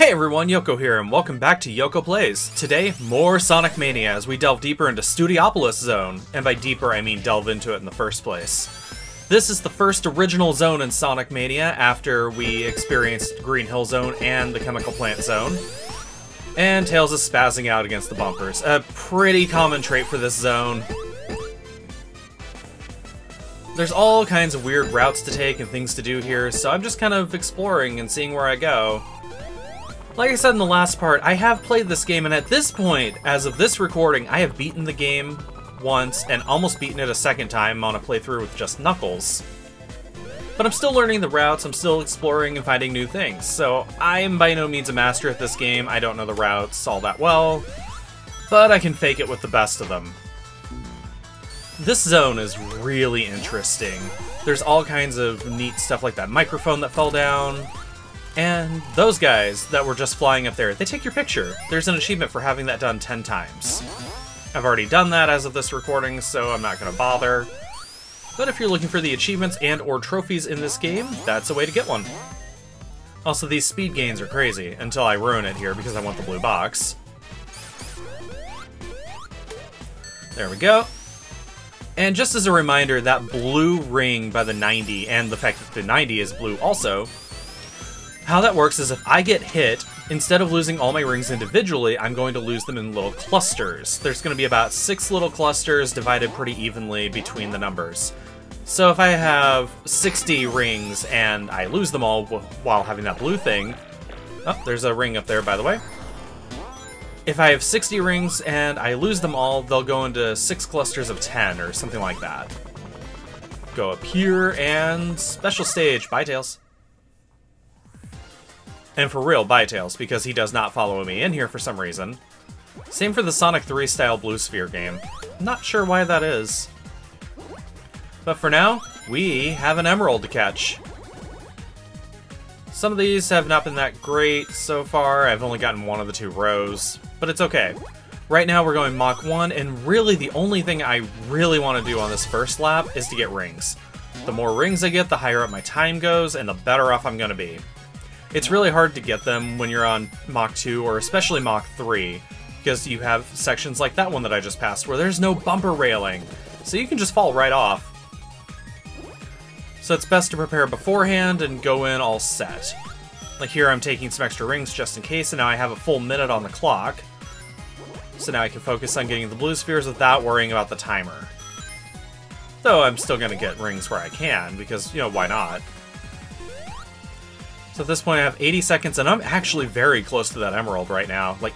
Hey everyone, Yokuo here, and welcome back to Yokuo Plays. Today, more Sonic Mania as we delve deeper into Studiopolis Zone, and by deeper I mean delve into it in the first place. This is the first original zone in Sonic Mania after we experienced Green Hill Zone and the Chemical Plant Zone. And Tails is spazzing out against the bumpers, a pretty common trait for this zone. There's all kinds of weird routes to take and things to do here, so I'm just kind of exploring and seeing where I go. Like I said in the last part, I have played this game, and at this point, as of this recording, I have beaten the game once and almost beaten it a second time on a playthrough with just Knuckles. But I'm still learning the routes, I'm still exploring and finding new things, so I am by no means a master at this game. I don't know the routes all that well, but I can fake it with the best of them. This zone is really interesting. There's all kinds of neat stuff like that microphone that fell down. And those guys that were just flying up there, they take your picture. There's an achievement for having that done 10 times. I've already done that as of this recording, so I'm not going to bother. But if you're looking for the achievements and or trophies in this game, that's a way to get one. Also, these speed gains are crazy, until I ruin it here because I want the blue box. There we go. And just as a reminder, that blue ring by the 90, and the fact that the 90 is blue also, how that works is if I get hit, instead of losing all my rings individually, I'm going to lose them in little clusters. There's going to be about 6 little clusters divided pretty evenly between the numbers. So if I have 60 rings and I lose them all while having that blue thing... Oh, there's a ring up there, by the way. If I have 60 rings and I lose them all, they'll go into 6 clusters of 10 or something like that. Go up here and... special stage. Bye, Tails. And for real, bye Tails, because he does not follow me in here for some reason. Same for the Sonic 3 style Blue Sphere game. Not sure why that is. But for now, we have an emerald to catch. Some of these have not been that great so far. I've only gotten one of the 2 rows, but it's okay. Right now we're going Mach 1, and really the only thing I really want to do on this first lap is to get rings. The more rings I get, the higher up my time goes, and the better off I'm going to be. It's really hard to get them when you're on Mach 2, or especially Mach 3, because you have sections like that one that I just passed where there's no bumper railing, so you can just fall right off. So it's best to prepare beforehand and go in all set. Like here I'm taking some extra rings just in case, and now I have a full minute on the clock. So now I can focus on getting the blue spheres without worrying about the timer. Though I'm still going to get rings where I can, because, you know, why not? So at this point I have 80 seconds, and I'm actually very close to that emerald right now. Like,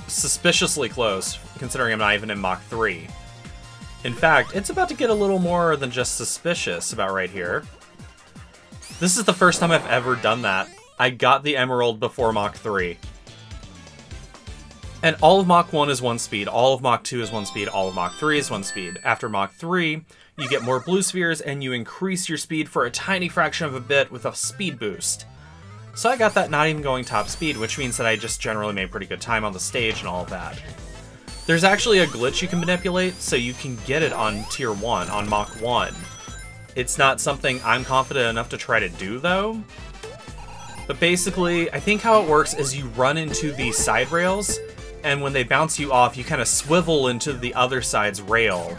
suspiciously close, considering I'm not even in Mach 3. In fact, it's about to get a little more than just suspicious about right here. This is the first time I've ever done that. I got the emerald before Mach 3. And all of Mach 1 is 1 speed, all of Mach 2 is 1 speed, all of Mach 3 is 1 speed. After Mach 3, you get more blue spheres, and you increase your speed for a tiny fraction of a bit with a speed boost. So I got that not even going top speed, which means that I just generally made pretty good time on the stage and all of that. There's actually a glitch you can manipulate, so you can get it on Tier 1, on Mach 1. It's not something I'm confident enough to try to do, though. But basically, I think how it works is you run into these side rails, and when they bounce you off, you kind of swivel into the other side's rail.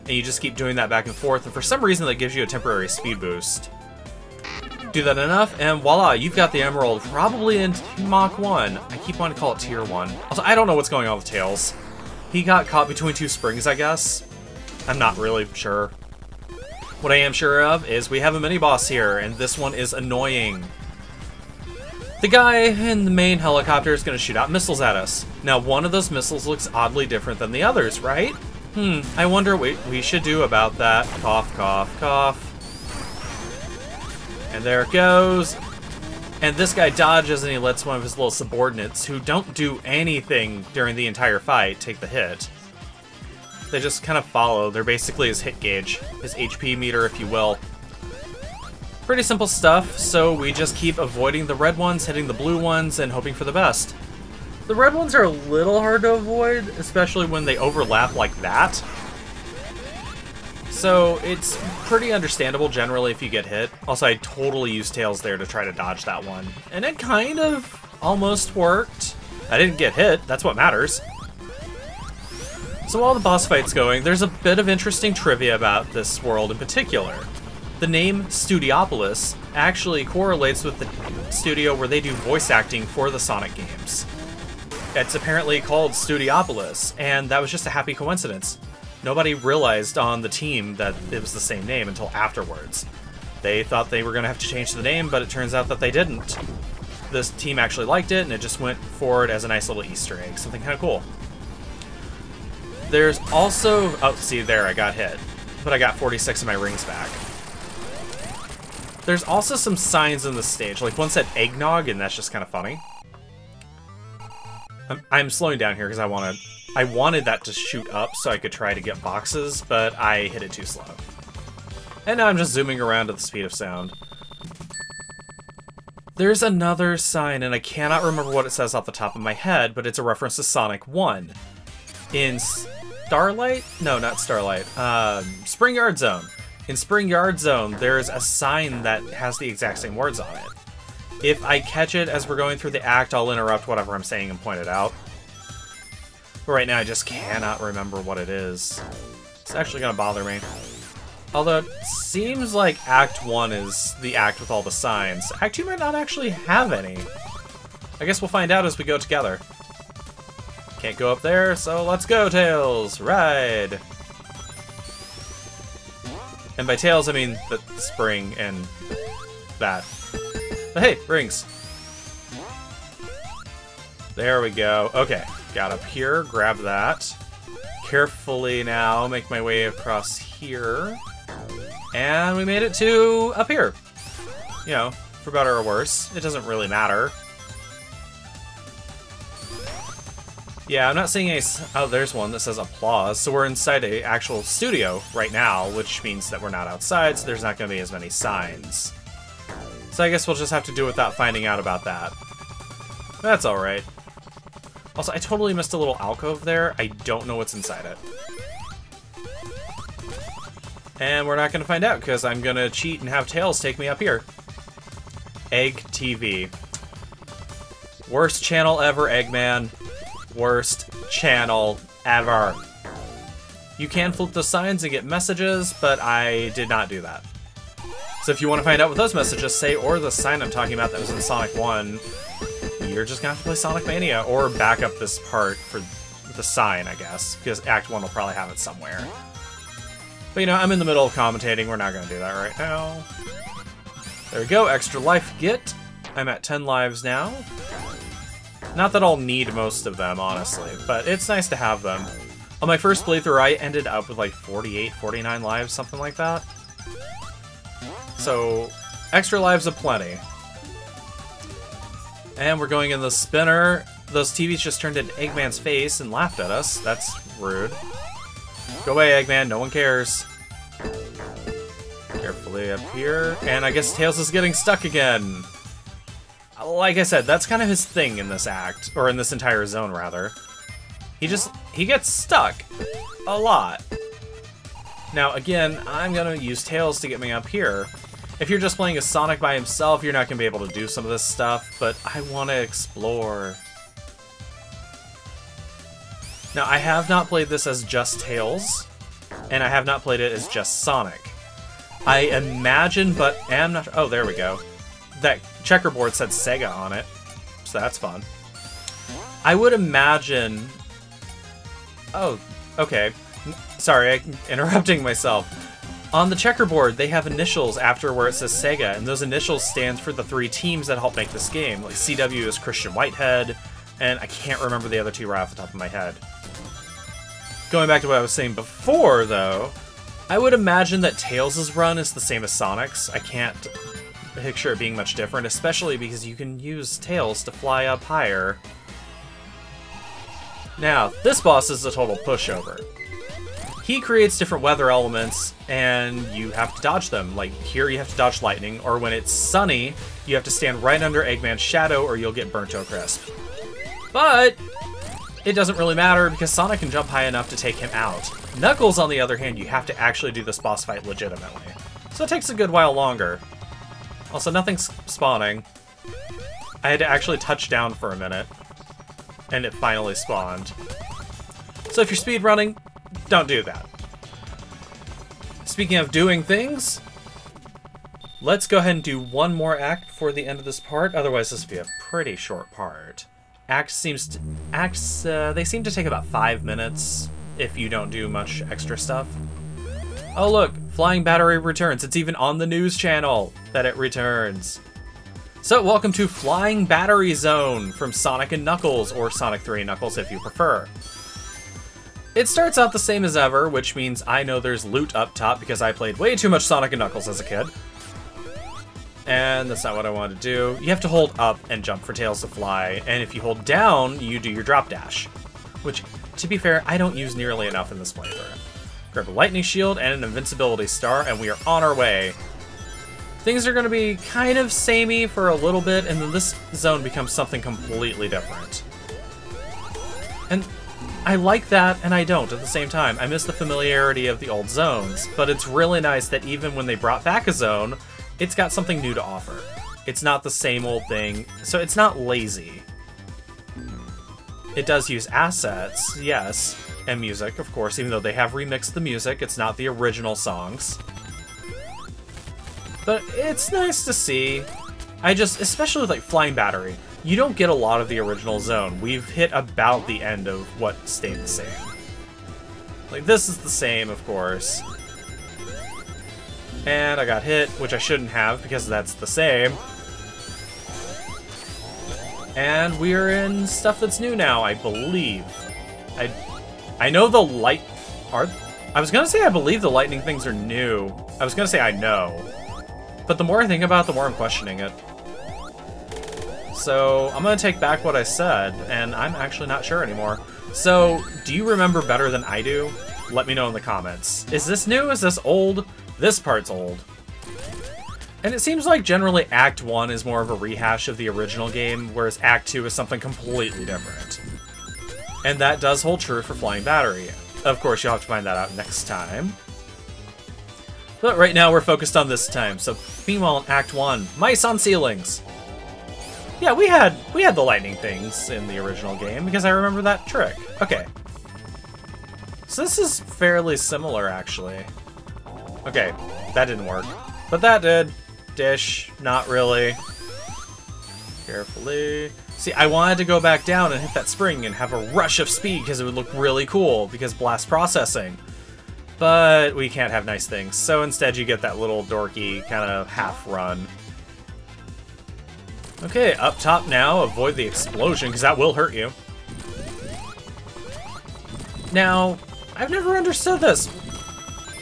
And you just keep doing that back and forth, and for some reason that gives you a temporary speed boost. Do that enough, and voila, you've got the emerald, probably in Mach 1. I keep wanting to call it Tier 1. Also, I don't know what's going on with Tails. He got caught between 2 springs, I guess. I'm not really sure. What I am sure of is we have a mini-boss here, and this one is annoying. The guy in the main helicopter is going to shoot out missiles at us. Now, one of those missiles looks oddly different than the others, right? I wonder what we should do about that. Cough, cough, cough. And there it goes. And this guy dodges, and he lets one of his little subordinates, who don't do anything during the entire fight, take the hit. They just kind of follow. They're basically his hit gauge, his HP meter, if you will. Pretty simple stuff, so we just keep avoiding the red ones, hitting the blue ones, and hoping for the best. The red ones are a little hard to avoid, especially when they overlap like that. So it's pretty understandable generally if you get hit. Also, I totally used Tails there to try to dodge that one. And it kind of almost worked. I didn't get hit, that's what matters. So while the boss fight's going, there's a bit of interesting trivia about this world in particular. The name Studiopolis actually correlates with the studio where they do voice acting for the Sonic games. It's apparently called Studiopolis, and that was just a happy coincidence. Nobody realized on the team that it was the same name until afterwards. They thought they were going to have to change the name, but it turns out that they didn't. This team actually liked it, and it just went forward as a nice little Easter egg, something kind of cool. There's also... oh, see, there, I got hit. But I got 46 of my rings back. There's also some signs in the stage. Like, one said eggnog, and that's just kind of funny. I'm slowing down here because I wanted that to shoot up so I could try to get boxes, but I hit it too slow. And now I'm just zooming around at the speed of sound. There's another sign, and I cannot remember what it says off the top of my head, but it's a reference to Sonic 1. In Starlight? No, not Starlight. Spring Yard Zone. In Spring Yard Zone, there's a sign that has the exact same words on it. If I catch it as we're going through the act, I'll interrupt whatever I'm saying and point it out. But right now, I just cannot remember what it is. It's actually going to bother me. Although, it seems like Act 1 is the act with all the signs. Act 2 might not actually have any. I guess we'll find out as we go together. Can't go up there, so let's go, Tails! Ride! And by Tails, I mean the spring and that. But hey, rings. There we go. Okay, got up here, grab that. Carefully now, make my way across here. And we made it to up here. You know, for better or worse. It doesn't really matter. Yeah, I'm not seeing any... oh, there's one that says applause. So we're inside an actual studio right now, which means that we're not outside, so there's not going to be as many signs. So I guess we'll just have to do it without finding out about that. That's alright. Also, I totally missed a little alcove there. I don't know what's inside it. And we're not going to find out, because I'm going to cheat and have Tails take me up here. Egg TV. Worst channel ever, Eggman. Worst channel ever. You can flip the signs and get messages, but I did not do that. So if you want to find out what those messages say, or the sign I'm talking about that was in Sonic 1, you're just going to have to play Sonic Mania, or back up this part for the sign, I guess, because Act 1 will probably have it somewhere. But, you know, I'm in the middle of commentating. We're not going to do that right now. There we go. Extra life get. I'm at 10 lives now. Not that I'll need most of them, honestly, but it's nice to have them. On my first playthrough, I ended up with like 48, 49 lives, something like that. So, extra lives aplenty. And we're going in the spinner. Those TVs just turned into Eggman's face and laughed at us. That's rude. Go away, Eggman. No one cares. Carefully up here. And I guess Tails is getting stuck again. Like I said, that's kind of his thing in this act. Or in this entire zone, rather. He gets stuck. A lot. Now, again, I'm going to use Tails to get me up here. If you're just playing as Sonic by himself, you're not going to be able to do some of this stuff, but I want to explore. Now, I have not played this as just Tails, and I have not played it as just Sonic. I imagine, but am not... oh, there we go. That checkerboard said Sega on it, so that's fun. I would imagine... oh, okay. Sorry, I'm interrupting myself. On the checkerboard, they have initials after where it says Sega, and those initials stand for the 3 teams that help make this game. Like CW is Christian Whitehead, and I can't remember the other 2 right off the top of my head. Going back to what I was saying before, though, I would imagine that Tails' run is the same as Sonic's. I can't picture it being much different, especially because you can use Tails to fly up higher. Now, this boss is a total pushover. He creates different weather elements, and you have to dodge them. Like, here you have to dodge lightning, or when it's sunny, you have to stand right under Eggman's shadow, or you'll get burnt to a crisp. But it doesn't really matter, because Sonic can jump high enough to take him out. Knuckles, on the other hand, you have to actually do this boss fight legitimately. So it takes a good while longer. Also, nothing's spawning. I had to actually touch down for a minute, and it finally spawned. So if you're speedrunning, don't do that. Speaking of doing things, let's go ahead and do one more act before the end of this part. Otherwise, this will be a pretty short part. They seem to take about 5 minutes if you don't do much extra stuff. Oh look, Flying Battery returns. It's even on the news channel that it returns. So welcome to Flying Battery Zone from Sonic & Knuckles, or Sonic 3 & Knuckles if you prefer. It starts out the same as ever, which means I know there's loot up top because I played way too much Sonic & Knuckles as a kid. And that's not what I wanted to do. You have to hold up and jump for Tails to fly, and if you hold down, you do your drop dash. Which, to be fair, I don't use nearly enough in this playthrough. Grab a lightning shield and an invincibility star, and we are on our way. Things are going to be kind of samey for a little bit, and then this zone becomes something completely different. And I like that, and I don't at the same time. I miss the familiarity of the old zones, but it's really nice that even when they brought back a zone, it's got something new to offer. It's not the same old thing, so it's not lazy. It does use assets, yes, and music, of course, even though they have remixed the music. It's not the original songs. But it's nice to see. Especially with like Flying Battery, you don't get a lot of the original zone. We've hit about the end of what stayed the same. Like, this is the same, of course. And I got hit, which I shouldn't have, because that's the same. And we're in stuff that's new now, I believe. I know the light... I was gonna say I believe the lightning things are new. I was gonna say I know. But the more I think about it, the more I'm questioning it. So, I'm gonna take back what I said, and I'm actually not sure anymore. So, do you remember better than I do? Let me know in the comments. Is this new? Is this old? This part's old. And it seems like generally Act 1 is more of a rehash of the original game, whereas Act 2 is something completely different. And that does hold true for Flying Battery. Of course, you'll have to find that out next time. But right now we're focused on this time. So meanwhile in Act 1, mice on ceilings. Yeah, we had the lightning things in the original game because I remember that trick. Okay. So this is fairly similar actually. Okay, that didn't work. But that did. Dish, not really. Carefully. See, I wanted to go back down and hit that spring and have a rush of speed because it would look really cool because blast processing. But we can't have nice things, so instead you get that little dorky kind of half run. Okay, up top now, avoid the explosion because that will hurt you. Now, I've never understood this.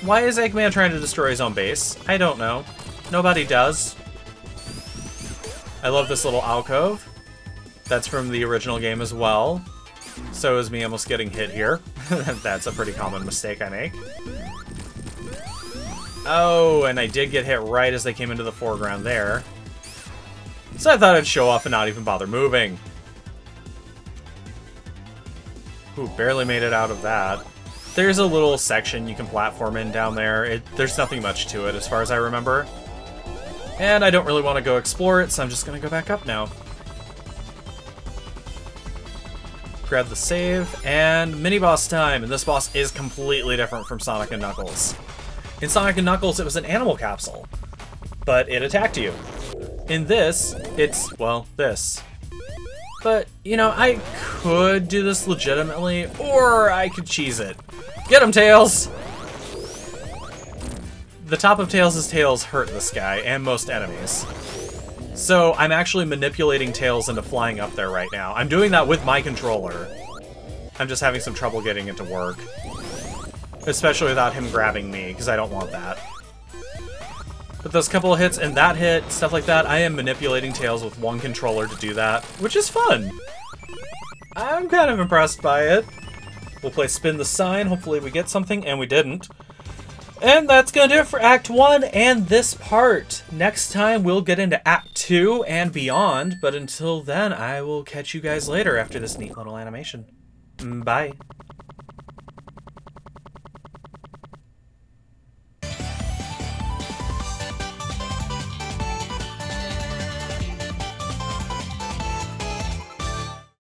Why is Eggman trying to destroy his own base? I don't know. Nobody does. I love this little alcove. That's from the original game as well. So is me almost getting hit here. That's a pretty common mistake I make. Oh, and I did get hit right as they came into the foreground there. So I thought I'd show off and not even bother moving. Ooh, barely made it out of that. There's a little section you can platform in down there. There's nothing much to it as far as I remember. And I don't really want to go explore it, so I'm just going to go back up now. Grab the save, and mini-boss time. And this boss is completely different from Sonic & Knuckles. In Sonic & Knuckles, it was an animal capsule, but it attacked you. In this, it's, well, this. But, you know, I could do this legitimately, or I could cheese it. Get him, Tails! The top of Tails' tails hurt this guy, and most enemies. So, I'm actually manipulating Tails into flying up there right now. I'm doing that with my controller. I'm just having some trouble getting it to work. Especially without him grabbing me, because I don't want that. But those couple of hits and that hit, stuff like that, I am manipulating Tails with one controller to do that, which is fun. I'm kind of impressed by it. We'll play Spin the Sign, hopefully we get something, and we didn't. And that's gonna do it for Act 1 and this part. Next time we'll get into Act 2 and beyond, but until then I will catch you guys later after this neat little animation. Bye.